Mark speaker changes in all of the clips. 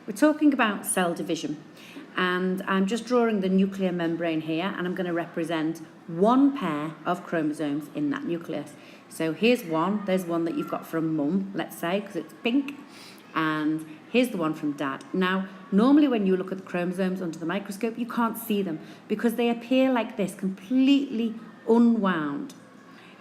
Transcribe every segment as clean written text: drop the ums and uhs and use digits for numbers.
Speaker 1: We're talking about cell division, and I'm just drawing the nuclear membrane here, and I'm going to represent one pair of chromosomes in that nucleus. So here's one, there's one that you've got from mum, let's say, because it's pink, and here's the one from dad. Now, normally when you look at the chromosomes under the microscope, you can't see them because they appear like this, completely unwound.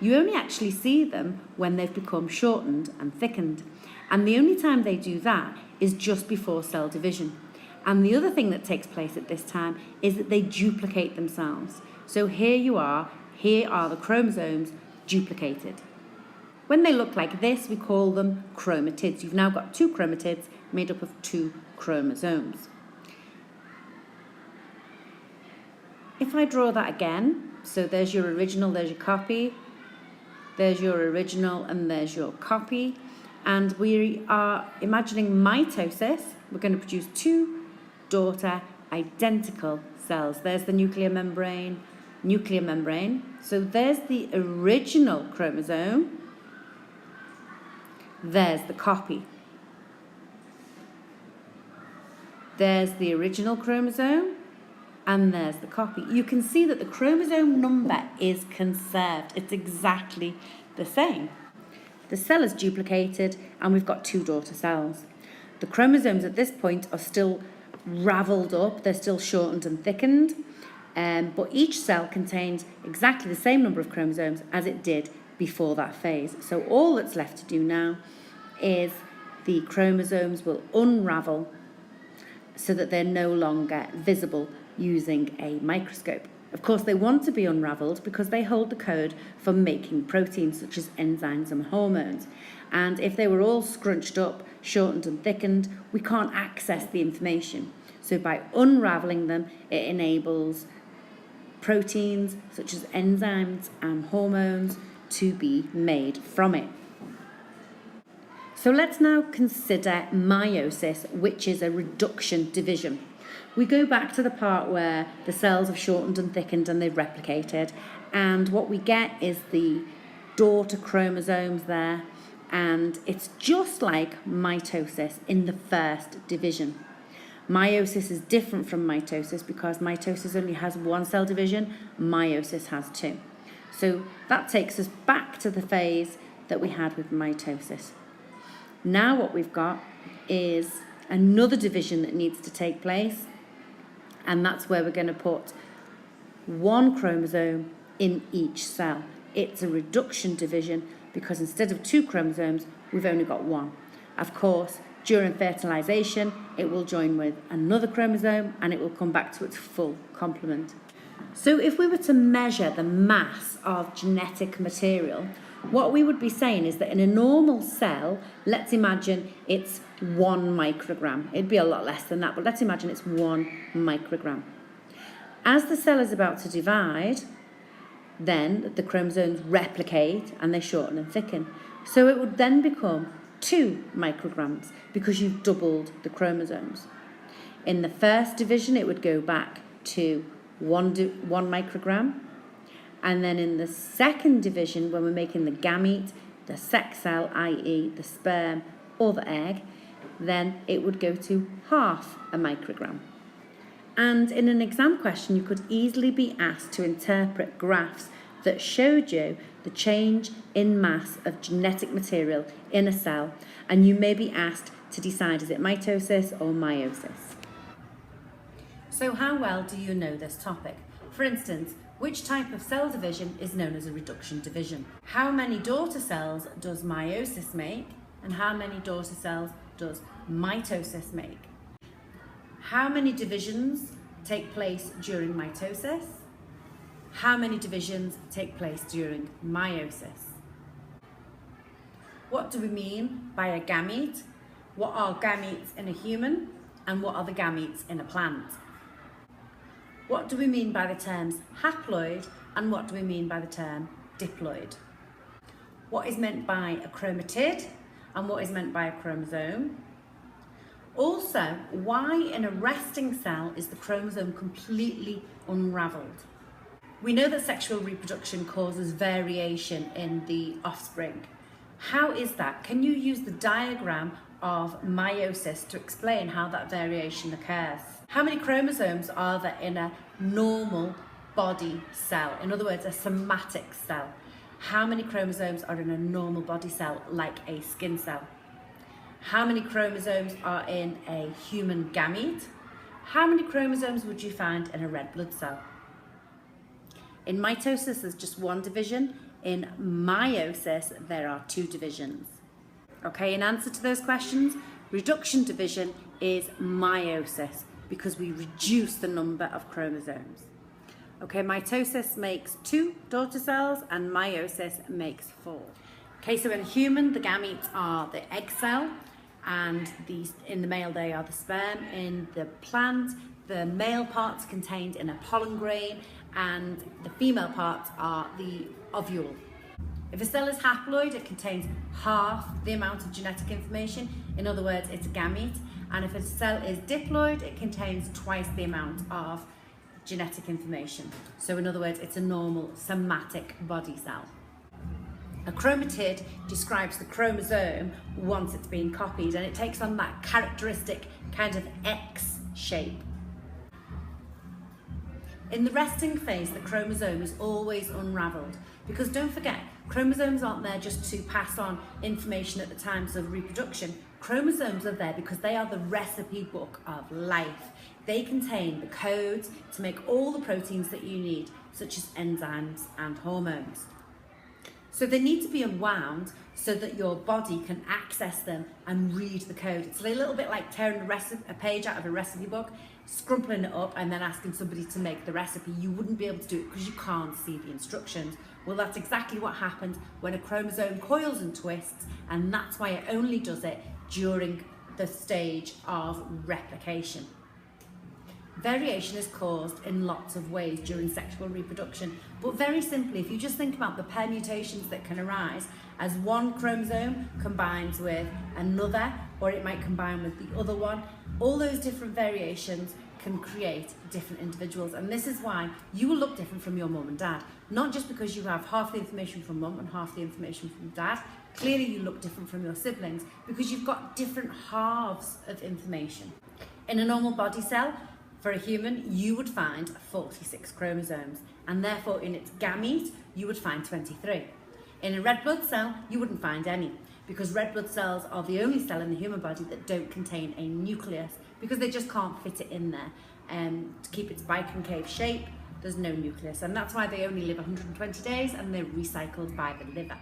Speaker 1: You only actually see them when they've become shortened and thickened. And the only time they do that is just before cell division. And the other thing that takes place at this time is that they duplicate themselves. So here are the chromosomes duplicated. When they look like this, we call them chromatids. You've now got two chromatids made up of two chromosomes. If I draw that again, so there's your original, there's your copy, there's your original, and there's your copy. And we are imagining mitosis. We're going to produce two daughter identical cells. There's the nuclear membrane. So there's the original chromosome. There's the copy. There's the original chromosome. And there's the copy. You can see that the chromosome number is conserved. It's exactly the same. The cell is duplicated and we've got two daughter cells. The chromosomes at this point are still ravelled up. They're still shortened and thickened. But each cell contains exactly the same number of chromosomes as it did before that phase. So all that's left to do now is the chromosomes will unravel so that they're no longer visible using a microscope. Of course, they want to be unravelled because they hold the code for making proteins such as enzymes and hormones. And if they were all scrunched up, shortened and thickened, we can't access the information. So by unravelling them, it enables proteins such as enzymes and hormones to be made from it. So let's now consider meiosis, which is a reduction division. We go back to the part where the cells have shortened and thickened and they've replicated, and what we get is the daughter chromosomes there, and it's just like mitosis in the first division. Meiosis is different from mitosis because mitosis only has one cell division, meiosis has two. So that takes us back to the phase that we had with mitosis. Now what we've got is another division that needs to take place, and that's where we're going to put one chromosome in each cell. It's a reduction division because instead of two chromosomes, we've only got one. Of course, during fertilization, it will join with another chromosome and it will come back to its full complement. So if we were to measure the mass of genetic material, what we would be saying is that in a normal cell, let's imagine it's 1 microgram. It'd be a lot less than that, but let's imagine it's 1 microgram. As the cell is about to divide, then the chromosomes replicate and they shorten and thicken. So it would then become 2 micrograms because you've doubled the chromosomes. In the first division, it would go back to 1 microgram. And then in the second division, when we're making the gamete, the sex cell, i.e. the sperm or the egg, then it would go to 0.5 microgram. And in an exam question, you could easily be asked to interpret graphs that showed you the change in mass of genetic material in a cell, and you may be asked to decide is it mitosis or meiosis. So how well do you know this topic? For instance, which type of cell division is known as a reduction division? How many daughter cells does meiosis make? And how many daughter cells does mitosis make? How many divisions take place during mitosis? How many divisions take place during meiosis? What do we mean by a gamete? What are gametes in a human? And what are the gametes in a plant? What do we mean by the terms haploid and what do we mean by the term diploid? What is meant by a chromatid and what is meant by a chromosome? Also, why in a resting cell is the chromosome completely unravelled? We know that sexual reproduction causes variation in the offspring. How is that? Can you use the diagram of meiosis to explain how that variation occurs? How many chromosomes are there in a normal body cell? In other words, a somatic cell. How many chromosomes are in a normal body cell, like a skin cell? How many chromosomes are in a human gamete? How many chromosomes would you find in a red blood cell? In mitosis, there's just one division. In meiosis, there are 2 divisions. Okay, in answer to those questions, reduction division is meiosis because we reduce the number of chromosomes. Okay, mitosis makes 2 daughter cells and meiosis makes 4. Okay, so in a human, the gametes are the egg cell, and in the male they are the sperm. In the plant, the male parts contained in a pollen grain, and the female parts are the ovule. If a cell is haploid, it contains half the amount of genetic information. In other words, it's a gamete. And if a cell is diploid, it contains twice the amount of genetic information. So in other words, it's a normal somatic body cell. A chromatid describes the chromosome once it's been copied, and it takes on that characteristic kind of X shape. In the resting phase, the chromosome is always unravelled, because don't forget, chromosomes aren't there just to pass on information at the times of reproduction. Chromosomes are there because they are the recipe book of life. They contain the codes to make all the proteins that you need, such as enzymes and hormones. So they need to be unwound so that your body can access them and read the code. It's a little bit like tearing a page out of a recipe book, scrumpling it up and then asking somebody to make the recipe. You wouldn't be able to do it because you can't see the instructions. Well, that's exactly what happens when a chromosome coils and twists, and that's why it only does it during the stage of replication. Variation is caused in lots of ways during sexual reproduction, but very simply, if you just think about the permutations that can arise as one chromosome combines with another, or it might combine with the other one, all those different variations can create different individuals. And this is why you will look different from your mum and dad, not just because you have half the information from mum and half the information from dad. Clearly you look different from your siblings because you've got different halves of information. In a normal body cell, for a human, you would find 46 chromosomes, and therefore in its gamete, you would find 23. In a red blood cell, you wouldn't find any, because red blood cells are the only cell in the human body that don't contain a nucleus, because they just can't fit it in there. To keep its biconcave shape, there's no nucleus, and that's why they only live 120 days and they're recycled by the liver.